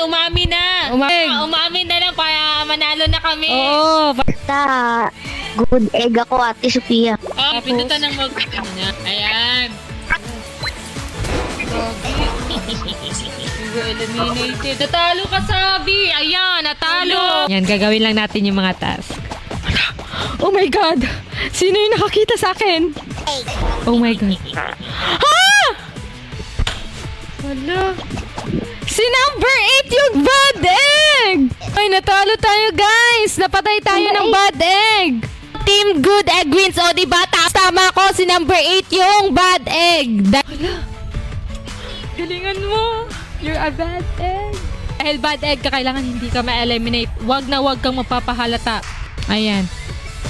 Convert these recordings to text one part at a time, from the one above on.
umami na. Umami na lang para manalo na kami. Oo. Basta, good egg ako, Ate Sophia. Pindutan ng mag... Ayan. Eliminated. Natalo ka, Sabi. Ayan, natalo. Yan, gagawin lang natin yung mga task. Oh my God! Sino yung nakakita sa akin? Oh my God. Ha! Wala. Si number 8 yung bad egg! Ay, natalo tayo, guys! Napatay tayo ng bad egg! Team Good Egg wins. O, diba? Tama ko, si number 8 yung bad egg. Wala. Galingan mo. You're a bad egg. Dahil bad egg ka, kailangan hindi ka ma-eliminate. Wag na wag kang mapapahalata. Ayan.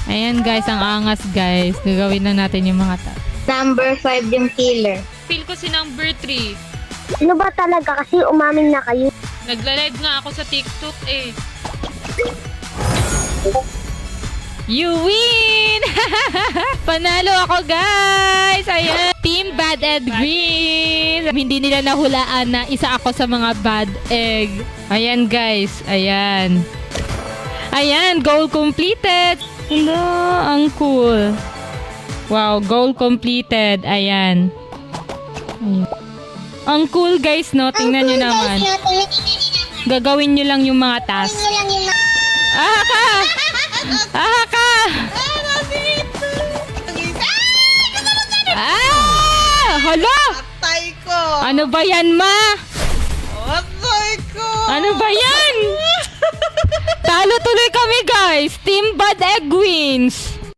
Ayan, guys. Ang angas, guys. Gagawin na natin yung mga task. Number 5 yung killer. Feel ko si number 3. Ano ba talaga? Kasi umamin na kayo. Nagla-live nga ako sa TikTok eh. You win! Panalo ako, guys! Ayan. Team Bad Egg Green. Hindi nila nahulaan na isa ako sa mga bad egg. Ayan, guys. Ayan. Ayan, goal completed. Hello, ang cool. Wow, goal completed. Ayan. Ang cool, guys, no? Tingnan nyo naman. Gagawin nyo lang yung mga task. Aha ka! Aha ka! Ah! Hala! Atay ko! Ano ba yan, ma? Atay ko! Ano ba yan? Talo tuloy kami, guys. Team Bad Egg wins.